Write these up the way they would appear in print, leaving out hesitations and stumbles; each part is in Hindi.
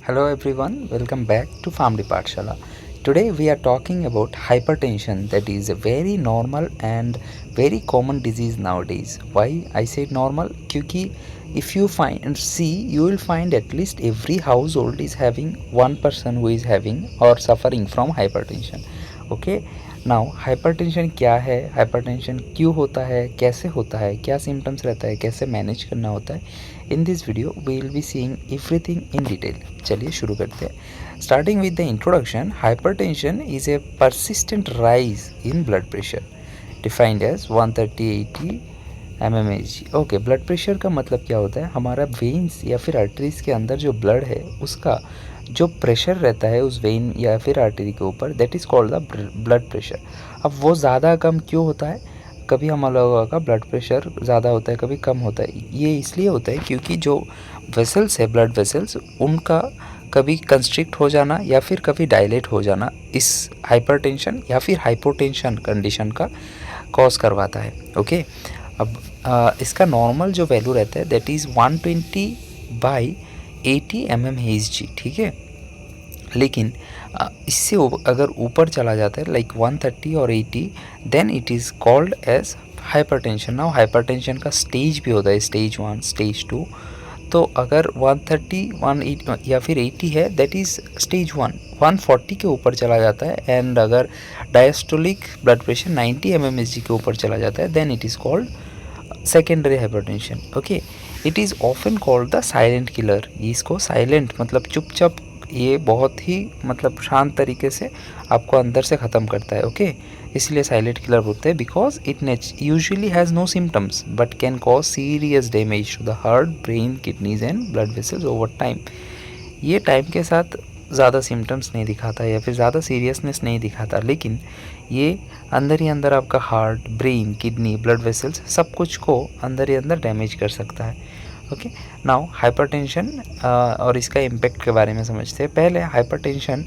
Hello everyone, welcome back to Family Pathshala. Today we are talking about hypertension, that is a very normal and very common disease nowadays. Why I said normal? Because if you you will find at least every household is having one person who is having or suffering from hypertension. Okay, now hypertension क्या है, हाइपरटेंशन क्यों होता है, कैसे होता है, क्या सिम्टम्स रहता है, कैसे मैनेज करना होता है. In this video we will be seeing everything in detail. चलिए शुरू करते हैं. Starting with the introduction, hypertension is a persistent rise in blood pressure defined as 130/80 mmHg. Okay, blood pressure का मतलब क्या होता है, हमारा वेन्स या फिर आर्टरीज के अंदर जो ब्लड है उसका जो प्रेशर रहता है उस वेन या फिर आर्टरी के ऊपर, that is called the blood pressure. अब वो ज़्यादा कम क्यों होता है, कभी हम लोगों का ब्लड प्रेशर ज़्यादा होता है, कभी कम होता है. ये इसलिए होता है क्योंकि जो वेसल्स है, ब्लड वेसल्स, उनका कभी कंस्ट्रिक्ट हो जाना या फिर कभी डायलेट हो जाना इस हाइपरटेंशन या फिर हाइपोटेंशन कंडीशन का कॉज करवाता है. ओके, अब इसका नॉर्मल जो वैल्यू रहता है दैट इज़ 120/80 mmHg. ठीक है, लेकिन इससे अगर ऊपर चला जाता है लाइक 130 और 80, then it is called as hypertension. Now hypertension का स्टेज भी होता है, स्टेज 1, स्टेज 2. तो अगर 130, 180 या फिर 80 है, दैट इज़ स्टेज 1. 140 के ऊपर चला जाता है एंड अगर डायस्टोलिक ब्लड प्रेशर 90 mmHg के ऊपर चला जाता है, then it is called secondary hypertension. Okay, it is often called the silent killer. इसको साइलेंट मतलब चुपचाप, ये बहुत ही मतलब शांत तरीके से आपको अंदर से ख़त्म करता है. ओके, इसलिए साइलेंट किलर बोलते हैं. Because it usually has no symptoms but can cause serious damage to the heart, brain, kidneys and blood vessels over time. ये टाइम के साथ ज़्यादा सिम्टम्स नहीं दिखाता या फिर ज़्यादा सीरियसनेस नहीं दिखाता, लेकिन ये अंदर ही अंदर आपका heart, brain, kidney, blood vessels सब कुछ को अंदर ही अंदर डैमेज कर सकता है. ओके, नाउ हाइपरटेंशन और इसका इम्पैक्ट के बारे में समझते हैं. पहले हाइपरटेंशन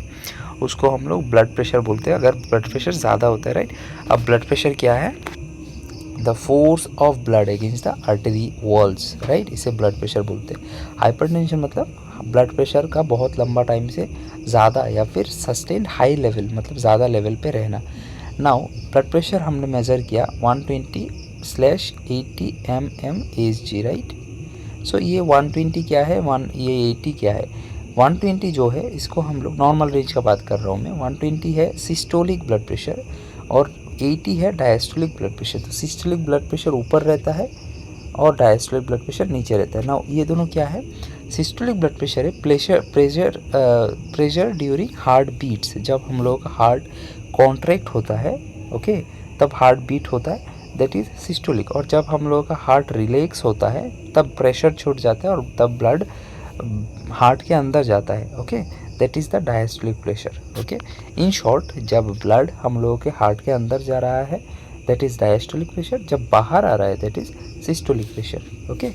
उसको हम लोग ब्लड प्रेशर बोलते हैं अगर ब्लड प्रेशर ज़्यादा होता है, राइट. अब ब्लड प्रेशर क्या है, the force of blood against the artery walls, right. इसे ब्लड प्रेशर बोलते हैं. हाइपरटेंशन मतलब ब्लड प्रेशर का बहुत लंबा टाइम से ज़्यादा या फिर सस्टेन्ड हाई लेवल मतलब ज़्यादा लेवल पे रहना. नाउ ब्लड प्रेशर हमने मेज़र किया 120/80 mmHg, राइट. सो ये 120 क्या है, ये 80 क्या है. 120 जो है इसको हम लोग नॉर्मल रेंज का बात कर रहा हूँ मैं. 120 है सिस्टोलिक ब्लड प्रेशर और 80 है डायस्टोलिक ब्लड प्रेशर. तो सिस्टोलिक ब्लड प्रेशर ऊपर रहता है और डायस्टोलिक ब्लड प्रेशर नीचे रहता है. ना ये दोनों क्या है, सिस्टोलिक ब्लड प्रेशर है प्रेशर ड्यूरिंग हार्ट बीट्स. जब हम लोगों का हार्ट कॉन्ट्रैक्ट होता है, ओके, तब हार्ट बीट होता है, दैट इज़ सिस्टोलिक. और जब हम लोगों का हार्ट रिलैक्स होता है तब प्रेशर छूट जाता है और तब ब्लड हार्ट के अंदर जाता है. Okay, that is the diastolic pressure. Okay, in short जब ब्लड हम लोगों के हार्ट के अंदर जा रहा है दैट इज़ डायस्टोलिक प्रेशर, जब बाहर आ रहा है that is systolic pressure. Okay,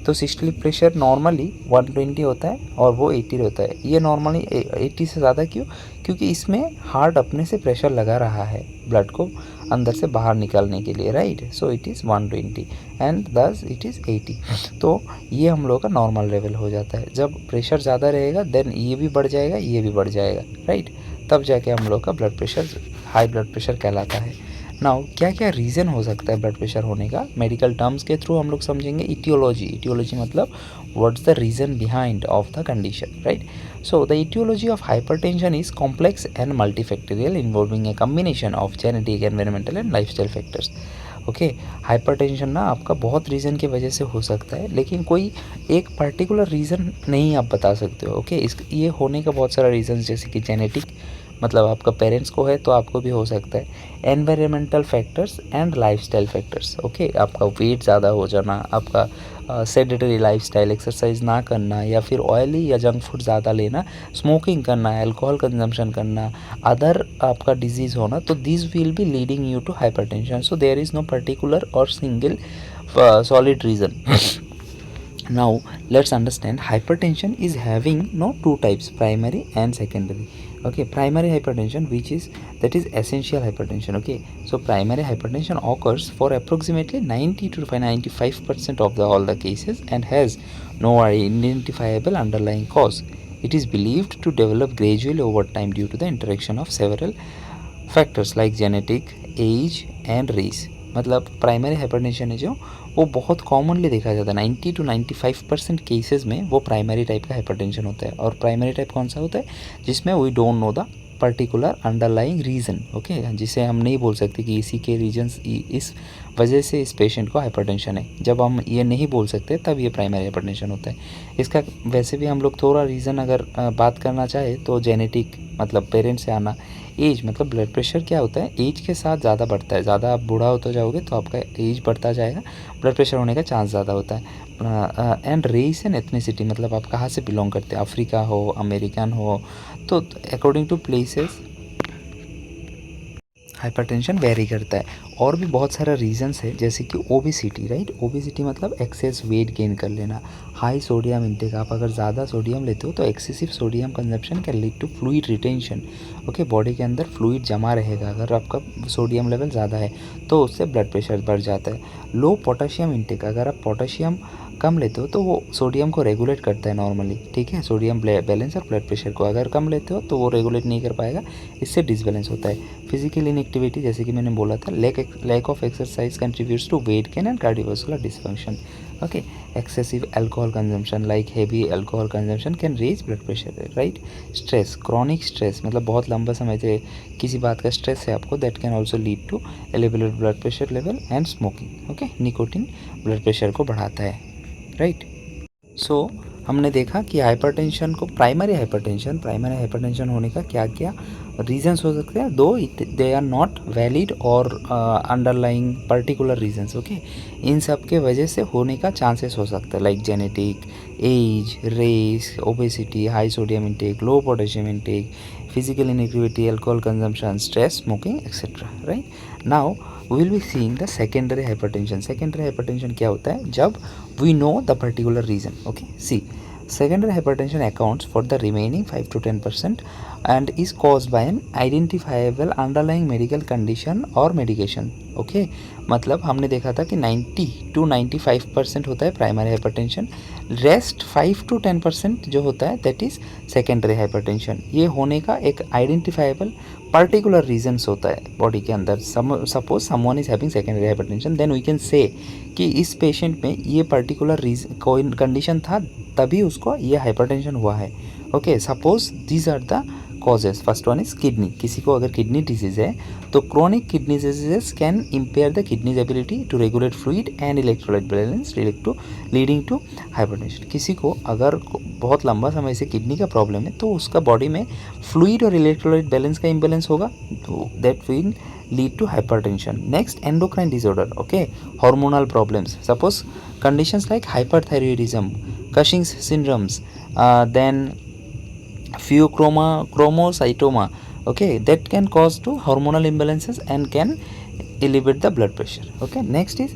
तो सिस्टोलिक प्रेशर नॉर्मली 120 होता है और वो 80 होता है. ये नॉर्मली 80 से ज़्यादा क्यों, क्योंकि इसमें हार्ट अपने से प्रेशर लगा रहा है ब्लड को अंदर से बाहर निकालने के लिए, right. So it is 120 and thus it is 80. तो ये हम लोग का नॉर्मल लेवल हो जाता है. जब प्रेशर ज़्यादा रहेगा देन ये भी बढ़ जाएगा, ये भी बढ़ जाएगा, राइट. तब जाके हम लोग का blood pressure high blood pressure कहलाता है. नाउ क्या क्या रीज़न हो सकता है ब्लड प्रेशर होने का, मेडिकल टर्म्स के थ्रू हम लोग समझेंगे. इटियोलॉजी मतलब what's the reason behind of the condition, right. So the etiology of hypertension is complex and multifactorial involving a combination of genetic, environmental and lifestyle factors. Okay, hypertension ना आपका बहुत रीज़न की वजह से हो सकता है, लेकिन कोई एक पर्टिकुलर रीज़न नहीं आप बता सकते हो. ओके, ये होने का बहुत सारा रीज़न, जैसे कि जेनेटिक मतलब आपका पेरेंट्स को है तो आपको भी हो सकता है. Environmental factors and lifestyle factors. Okay, आपका वेट ज़्यादा हो जाना, आपका सेडेटरी लाइफस्टाइल, एक्सरसाइज ना करना या फिर ऑयली या जंक फूड ज़्यादा लेना, स्मोकिंग करना, अल्कोहल कंजम्पशन करना, अदर आपका डिजीज़ होना, तो this will be leading you to hypertension. So there is no particular और single solid reason. Now let's understand hypertension is having no two types, primary and secondary. Okay, primary hypertension that is essential hypertension. Okay, so primary hypertension occurs for approximately 90 to 95% of all the cases and has no identifiable underlying cause. It is believed to develop gradually over time due to the interaction of several factors like genetic, age and race. मतलब प्राइमरी हाइपरटेंशन है जो वो बहुत कॉमनली देखा जाता है, 90 to 95% केसेस में वो प्राइमरी टाइप का हाइपरटेंशन होता है। और प्राइमरी टाइप कौन सा होता है? जिसमें we don't know the particular underlying reason, okay, जिसे हम नहीं बोल सकते कि इसी के रीजन्स इस वजह से इस पेशेंट को हाइपरटेंशन है। जब हम ये नहीं बोल सकते तब ये प्राइमरी हाइपरटेंशन होता है। इसका वैसे भी हम लोग थोड़ा रीज़न अगर बात करना चाहे तो जेनेटिक मतलब पेरेंट्स से आना, एज मतलब ब्लड प्रेशर क्या होता है, एज के साथ ज़्यादा बढ़ता है। ज़्यादा आप बूढ़ा होते जाओगे तो आपका एज बढ़ता जाएगा, ब्लड प्रेशर होने का चांस ज़्यादा होता है। एंड रेस एंड एथनिसिटी मतलब आप कहाँ से बिलोंग करते हैं, अफ्रीका हो, अमेरिकन हो, तो according to places hypertension vary करता है। और भी बहुत सारा रीजंस है जैसे कि ओबेसिटी, राइट। ओबेसिटी मतलब एक्सेस वेट गेन कर लेना, हाई सोडियम इंटेक, आप अगर ज़्यादा सोडियम लेते हो तो excessive sodium consumption can lead to fluid retention, okay, body के अंदर फ्लूइड जमा रहेगा अगर आपका सोडियम लेवल ज़्यादा है तो उससे ब्लड प्रेशर बढ़ जाता है। लो पोटाशियम इंटेक, अगर आप पोटाशियम कम लेते हो तो वो सोडियम को रेगुलेट करता है नॉर्मली, ठीक है, सोडियम बैलेंस और ब्लड प्रेशर को। अगर कम लेते हो तो वो रेगुलेट नहीं कर पाएगा, इससे डिसबैलेंस होता है। फिजिकल इनएक्टिविटी जैसे कि मैंने बोला था, lack of exercise contributes to weight gain and cardiovascular dysfunction, okay. Excessive alcohol consumption like heavy alcohol consumption can raise blood pressure, right. Stress, chronic stress मतलब बहुत लंबा समय से किसी बात का स्ट्रेस है आपको, that can also lead to elevated blood pressure level. And smoking, okay, nicotine blood pressure को बढ़ाता है, राइट। सो हमने देखा कि हाइपरटेंशन को प्राइमरी हाइपरटेंशन होने का क्या क्या रीजंस हो सकते हैं, दो दे आर नॉट वैलिड और अंडरलाइंग पर्टिकुलर रीजंस, ओके। इन सब के वजह से होने का चांसेस हो सकता है like genetic, age, race, obesity, high sodium intake, low potassium intake, physical inactivity, alcohol consumption, stress, smoking etcetera, right. Now we will be seeing the secondary hypertension. Secondary hypertension क्या होता है? जब we know the particular reason, okay. See, secondary hypertension accounts for the remaining 5 to 10% and is caused by an identifiable underlying medical condition or medication, okay. मतलब हमने देखा था कि 90 to 95% होता है प्राइमरी हाइपरटेंशन, रेस्ट 5 to 10% जो होता है दैट इज़ सेकेंडरी हाइपरटेंशन। ये होने का एक आइडेंटिफाइबल पर्टिकुलर रीजन्स होता है बॉडी के अंदर। Suppose someone is having secondary hypertension, then we can say कि इस पेशेंट में ये पर्टिकुलर रीजन कोई कंडीशन था तभी उसको ये हाइपरटेंशन हुआ है, okay. Suppose these are the causes. First one is kidney, किसी को अगर किडनी डिजीज़ है तो chronic kidney diseases can impair the kidney's ability to regulate fluid and electrolyte balance leading to hypertension. किसी को अगर बहुत लंबा समय से किडनी का प्रॉब्लम है तो उसका बॉडी में फ्लूइड और इलेक्ट्रोलाइट बैलेंस का इम्बैलेंस होगा, तो that will lead to hypertension. Next, endocrine disorder, okay, hormonal problems, suppose conditions like hyperthyroidism, Cushing's syndromes, then pheochromocytoma, okay, that can cause to hormonal imbalances and can elevate the blood pressure, okay. Next is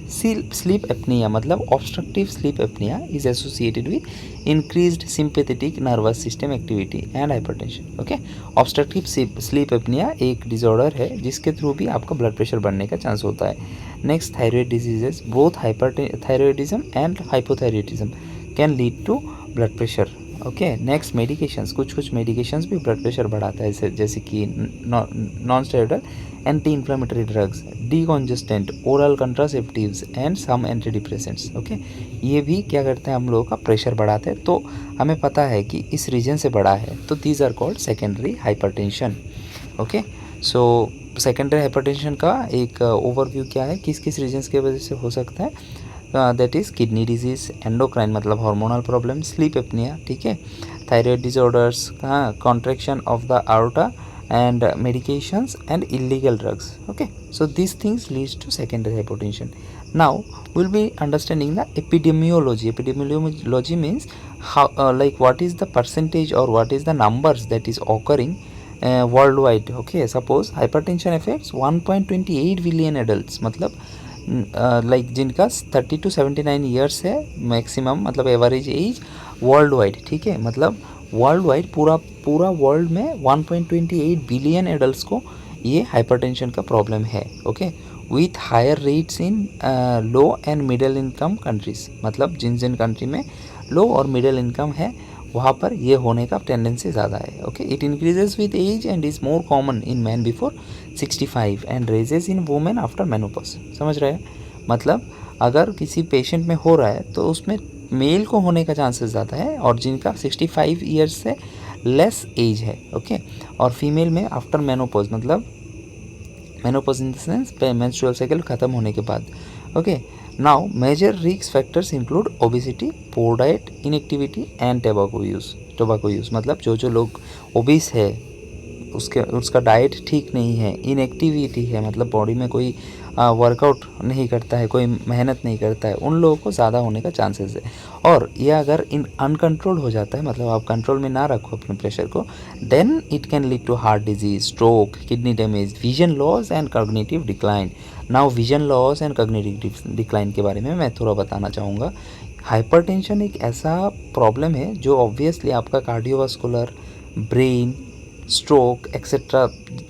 sleep apnea, मतलब obstructive sleep apnea is associated with increased sympathetic nervous system activity and hypertension, okay. obstructive sleep apnea एक disorder है जिसके थ्रू भी आपका ब्लड प्रेशर बढ़ने का चांस होता है। Next, thyroid diseases, both hyperthyroidism and hypothyroidism can lead to blood pressure, okay. Next, medications, कुछ मेडिकेशंस भी ब्लड प्रेशर बढ़ाता है जैसे कि non steroidal anti inflammatory drugs, decongestant, oral contraceptives and some anti depressants, okay. ये भी क्या करते हैं, हम लोगों का प्रेशर बढ़ाते हैं, तो हमें पता है कि इस रीजन से बढ़ा है, तो these are called secondary hypertension, okay. So secondary hypertension का एक ओवरव्यू क्या है, किस किस रीजन्स की वजह से हो सकता है, that is kidney disease, endocrine मतलब हार्मोनल प्रॉब्लम, स्लीप एपनिया, ठीक है, thyroid disorders, contraction of the aorta and medications and illegal drugs, okay. So these things leads to secondary hypertension. Now we'll be understanding the epidemiology means how like what is the percentage or what is the numbers that is occurring worldwide, okay. Suppose hypertension affects 1.28 billion adults, मतलब लाइक जिनका 30 to 79 ईयर्स है मैक्सिमम, मतलब एवरेज एज वर्ल्ड वाइड, ठीक है, मतलब वर्ल्ड वाइड पूरा वर्ल्ड में 1.28 बिलियन एडल्ट्स को ये हाइपरटेंशन का प्रॉब्लम है, okay. With higher rates in low and middle income countries, मतलब जिन कंट्री में लो और मिडिल इनकम है वहाँ पर ये होने का टेंडेंसी ज़्यादा है। Okay, it increases with age and is more common in men before 65 and rises in women after menopause. समझ रहे हैं? मतलब अगर किसी पेशेंट में हो रहा है तो उसमें मेल को होने का चांसेस ज़्यादा है, और जिनका 65 ईयर्स से लेस एज है। ओके, और फीमेल में आफ्टर मेनोपॉज, मतलब menopause in the sense menstrual cycle ख़त्म होने के बाद। Okay, now major risk factors include obesity, poor diet, inactivity and tobacco use. मतलब जो लोग ओबिस है, उसका डाइट ठीक नहीं है, इनएक्टिविटी है, मतलब बॉडी में कोई वर्कआउट नहीं करता है, कोई मेहनत नहीं करता है, उन लोगों को ज़्यादा होने का चांसेस है। और ये अगर अनकंट्रोल हो जाता है, मतलब आप कंट्रोल में ना रखो अपने प्रेशर को, then it can lead to heart disease, stroke, kidney damage, vision loss and cognitive decline. Now vision loss and cognitive decline के बारे में मैं थोड़ा बताना चाहूँगा। हाइपरटेंशन एक ऐसा प्रॉब्लम है जो ऑब्वियसली आपका cardiovascular, brain, stroke etcetera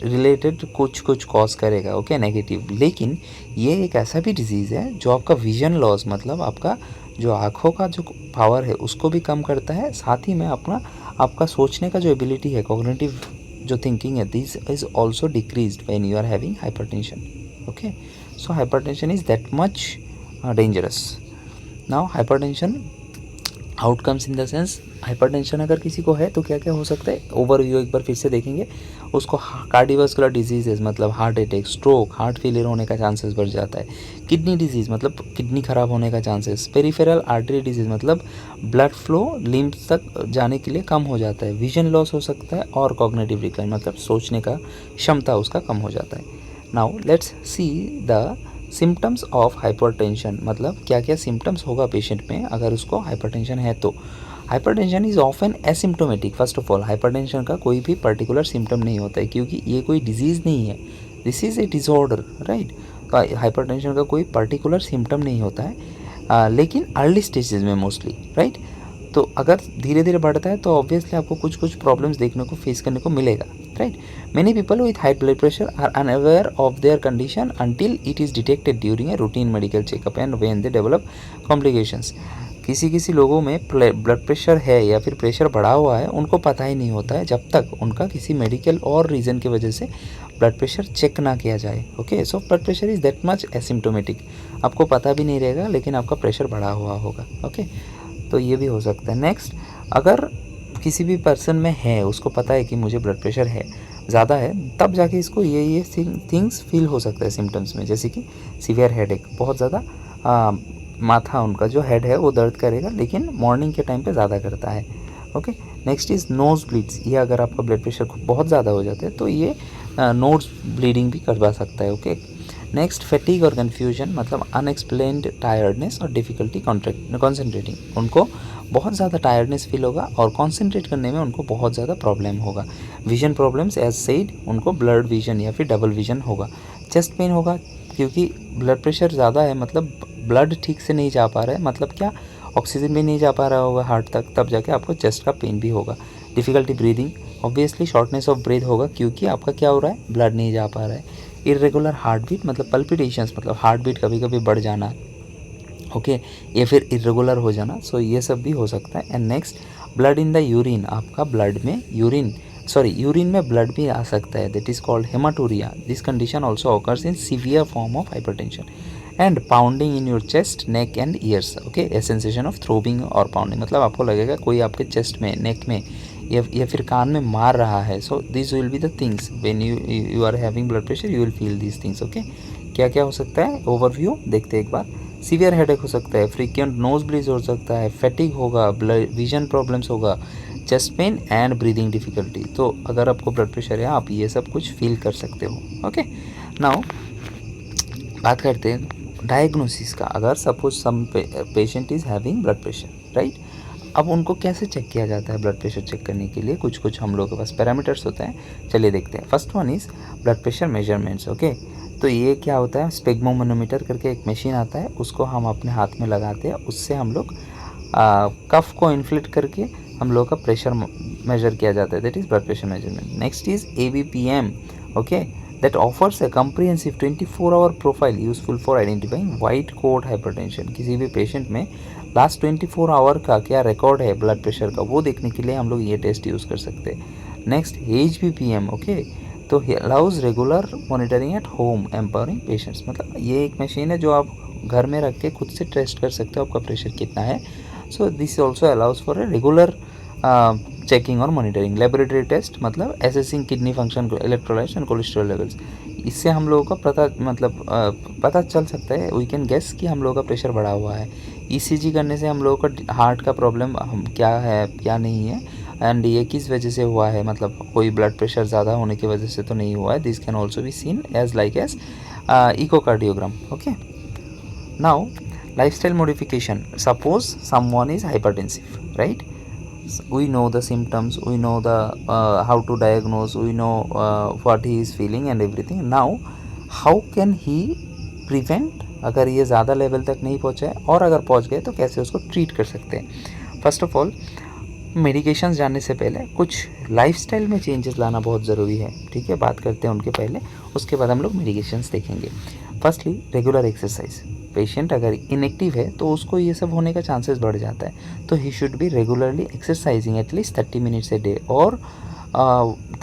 related कुछ कॉज करेगा। Okay, negative. लेकिन ये एक ऐसा भी डिजीज़ है जो आपका विजन लॉस, मतलब आपका जो आँखों का जो पावर है उसको भी कम करता है, साथ ही में आपका सोचने का जो एबिलिटी है, कॉग्निटिव जो थिंकिंग है, this is also decreased when you are having hypertension. Okay, so hypertension is that much dangerous. Now hypertension outcomes in the sense, hypertension अगर किसी को है तो क्या क्या हो सकता है, ओवरव्यू एक बार फिर से देखेंगे। उसको कार्डियोवास्कुलर डिजीजेज, मतलब heart attack, stroke, heart failure होने का चांसेस बढ़ जाता है। किडनी डिजीज़, मतलब किडनी खराब होने का चांसेस। पेरिफेरल आर्टरी डिजीज़, मतलब ब्लड फ्लो लिम्फ तक जाने के लिए कम हो जाता है। विजन लॉस हो सकता है, और कॉग्निटिव डिक्लाइन, मतलब सोचने का क्षमता उसका कम हो जाता है। Now let's see the symptoms of hypertension, मतलब क्या क्या सिम्टम्स होगा पेशेंट में अगर उसको हाइपरटेंशन है तो। Hypertension is often asymptomatic. First of all, hypertension का कोई भी पर्टिकुलर सिम्टम नहीं होता है, क्योंकि ये कोई डिजीज़ नहीं है, this is a disorder, right. तो हाइपरटेंशन का कोई पर्टिकुलर सिम्टम नहीं होता है, लेकिन अर्ली स्टेजेस में मोस्टली, राइट। तो अगर धीरे धीरे बढ़ता है तो ऑब्वियसली आपको कुछ प्रॉब्लम्स देखने को फेस करने को मिलेगा, right. Many people with high blood pressure are unaware of their condition until it is detected during a routine medical checkup and when they develop complications. किसी लोगों में ब्लड प्रेशर है या फिर प्रेशर बढ़ा हुआ है, उनको पता ही नहीं होता है जब तक उनका किसी मेडिकल और रीज़न की वजह से ब्लड प्रेशर चेक ना किया जाए। Okay, so blood pressure is that much asymptomatic, आपको पता भी नहीं रहेगा लेकिन आपका प्रेशर बढ़ा हुआ होगा। ओके, तो ये भी हो सकता है। नेक्स्ट, अगर किसी भी पर्सन में है, उसको पता है कि मुझे ब्लड प्रेशर है, ज़्यादा है, तब जाके इसको ये थिंग्स फील हो सकता है सिम्टम्स में, जैसे कि सीवियर हेडेक, बहुत ज़्यादा माथा, उनका जो हेड है वो दर्द करेगा, लेकिन मॉर्निंग के टाइम पे ज़्यादा करता है। Okay, next is nose bleeds. ये अगर आपका ब्लड प्रेशर बहुत ज़्यादा हो जाता है तो ये नोज़ ब्लीडिंग भी करवा सकता है। ओके, नेक्स्ट, फैटीग और कन्फ्यूजन, मतलब अनएक्सप्लेन्ड टायर्डनेस और डिफ़िकल्टी कॉन्सेंट्रेटिंग। उनको बहुत ज़्यादा टायर्डनेस फील होगा और कॉन्सेंट्रेट करने में उनको बहुत ज़्यादा प्रॉब्लम होगा। विजन प्रॉब्लम्स, एज सेड, उनको ब्लड विजन या फिर डबल विजन होगा। चेस्ट पेन होगा, क्योंकि ब्लड प्रेशर ज़्यादा है, मतलब ब्लड ठीक से नहीं जा पा रहा है, मतलब क्या, ऑक्सीजन भी नहीं जा पा रहा होगा हार्ट तक, तब जाके आपको चेस्ट का पेन भी होगा। Difficulty breathing, obviously shortness of breath होगा, क्योंकि आपका क्या हो रहा है, ब्लड नहीं जा पा रहा है। इरेगुलर हार्ट बीट, मतलब पल्पिटेशंस, मतलब हार्ट बीट कभी कभी बढ़ जाना, ओके, या फिर इरेगुलर हो जाना, सो ये सब भी हो सकता है। And next, blood in the urine, आपका ब्लड में यूरिन में ब्लड भी आ सकता है, that is called हेमाटूरिया। This condition also occurs in severe form of hypertension. And pounding in your chest, neck and years, okay, A sensation of throbbing और पाउंडिंग, मतलब आपको लगेगा कोई आपके चेस्ट में, नेक में या फिर कान में मार रहा है। So this will be the things when you are having blood pressure, you will feel these things. Okay, क्या क्या हो सकता है, ओवरव्यू देखते हैं एक बार। सीवियर हेडेक हो सकता है, फ्रीक्वेंट नोज ब्लीड हो सकता है, फैटिग होगा, ब्लड विजन प्रॉब्लम्स होगा, chest pain and breathing difficulty. तो अगर आपको ब्लड प्रेशर है, आप ये सब कुछ फील कर सकते हो। ओके, नाउ बात करते हैं डायग्नोसिस का। अगर suppose some patient is having blood pressure, right, अब उनको कैसे चेक किया जाता है? ब्लड प्रेशर चेक करने के लिए कुछ हम लोगों के पास पैरामीटर्स होते हैं, चलिए देखते हैं। First one is blood pressure measurements. Okay, तो ये क्या होता है, स्पेग्मोमैनोमीटर करके एक मशीन आता है, उसको हम अपने हाथ में लगाते हैं, उससे हम लोग कफ को इन्फ्लेट करके हम लोग का प्रेशर मेजर किया जाता है, that is blood pressure measurement. Next is ABPM, okay, that offers a comprehensive 24-hour profile useful for identifying white coat hypertension। किसी भी पेशेंट में लास्ट 24 आवर का क्या रिकॉर्ड है ब्लड प्रेशर का, वो देखने के लिए हम लोग ये टेस्ट यूज़ कर सकते हैं। नेक्स्ट HBPM, ओके, तो allows regular monitoring at home empowering patients, मतलब ये एक मशीन है जो आप घर में रख के खुद से टेस्ट कर सकते हो आपका प्रेशर कितना है। So this also allows for a regular checking और मॉनिटरिंग। लेबोरेटरी टेस्ट मतलब assessing kidney function, electrolytes and cholesterol levels, इससे हम लोगों का पता चल सकता है, वी कैन गेस कि हम लोगों का प्रेशर बढ़ा हुआ है। ECG करने से हम लोगों का हार्ट का प्रॉब्लम क्या है क्या नहीं है, एंड ये किस वजह से हुआ है, मतलब कोई ब्लड प्रेशर ज़्यादा होने की वजह से तो नहीं हुआ है। This can also be seen as like as echocardiogram. Okay, now lifestyle modification, suppose someone is hypertensive, right? We know the symptoms, we know the how to diagnose, we know what he is feeling and everything. Now how can he prevent, अगर ये ज़्यादा लेवल तक नहीं पहुँचा है और अगर पहुँच गए तो कैसे उसको ट्रीट कर सकते हैं। फर्स्ट ऑफ ऑल मेडिकेशंस जानने से पहले कुछ लाइफस्टाइल में चेंजेस लाना बहुत ज़रूरी है, ठीक है, बात करते हैं उनके पहले, उसके बाद हम लोग मेडिकेशंस देखेंगे। फर्स्टली रेगुलर एक्सरसाइज, पेशेंट अगर इनएक्टिव है तो उसको ये सब होने का चांसेस बढ़ जाता है, तो he should be regularly exercising at least 30 minutes a day, और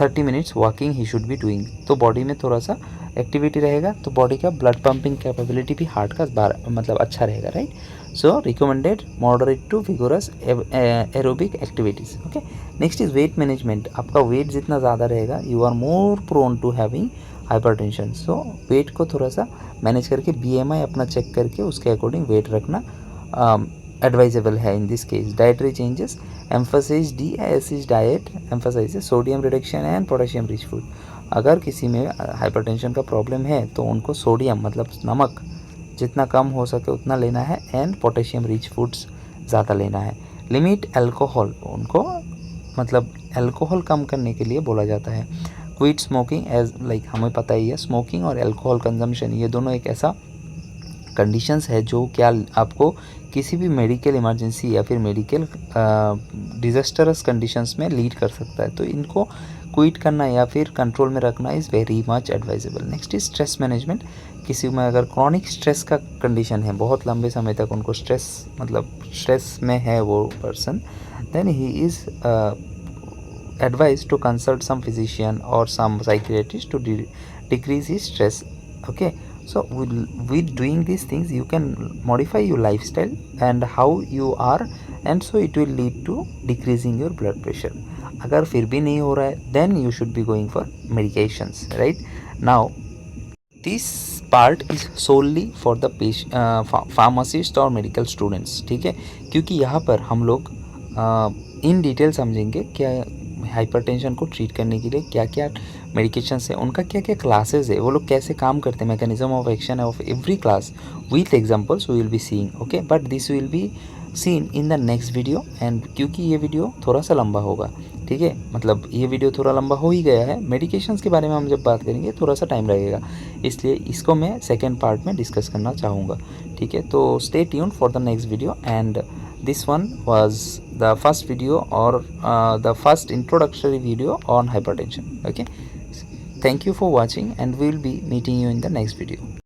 30 minutes walking he should be doing. तो बॉडी में थोड़ा सा एक्टिविटी रहेगा तो बॉडी का ब्लड पंपिंग कैपेबिलिटी भी हार्ट का मतलब अच्छा रहेगा, right. So recommended moderate to vigorous aerobic activities. Okay, next is weight management. आपका वेट जितना ज़्यादा रहेगा you are more prone to having hypertension. So weight को थोड़ा सा मैनेज करके BMI अपना चेक करके उसके अकॉर्डिंग वेट रखना एडवाइजेबल है in this case. Dietary changes, emphasise DISH diet, emphasise sodium reduction and potassium rich food. अगर किसी में हाइपरटेंशन का प्रॉब्लम है तो उनको सोडियम मतलब नमक जितना कम हो सके उतना लेना है, एंड पोटेशियम रिच फूड्स ज़्यादा लेना है। लिमिट अल्कोहल, उनको मतलब अल्कोहल कम करने के लिए बोला जाता है। क्विट स्मोकिंग, एज लाइक हमें पता ही है स्मोकिंग और अल्कोहल कंजम्पशन ये दोनों एक ऐसा कंडीशंस है जो क्या आपको किसी भी मेडिकल इमरजेंसी या फिर मेडिकल डिजास्टरस कंडीशंस में लीड कर सकता है, तो इनको क्विट करना या फिर कंट्रोल में रखना is very much advisable. Next is stress management. किसी में अगर क्रॉनिक स्ट्रेस का कंडीशन है, बहुत लंबे समय तक उनको स्ट्रेस मतलब स्ट्रेस में है वो person, then he is advised to consult some physician or some psychiatrist to decrease his stress. Okay, so with doing these things you can modify your lifestyle and how you are, and so it will lead to decreasing your blood pressure. अगर फिर भी नहीं हो रहा है then you should be going for medications, right? Now this part is solely for the pharmacist और medical students, ठीक है, क्योंकि यहाँ पर हम लोग इन डिटेल समझेंगे क्या हाइपरटेंशन को ट्रीट करने के लिए क्या क्या मेडिकेशंस है, उनका क्या क्या क्लासेस है, वो लोग कैसे काम करते हैं, mechanism of action of every class with examples we will be seeing. Okay, but this will be seen in the next video, and क्योंकि ये वीडियो थोड़ा सा लंबा होगा, ठीक है, मतलब ये वीडियो थोड़ा लंबा हो ही गया है, मेडिकेशंस के बारे में हम जब बात करेंगे थोड़ा सा टाइम लगेगा, इसलिए इसको मैं सेकेंड पार्ट में डिस्कस करना चाहूँगा, ठीक है। तो stay tuned for the next video, and this one was the first video or the first introductory video on hypertension. Okay, thank you for watching and we will be meeting you in the next video.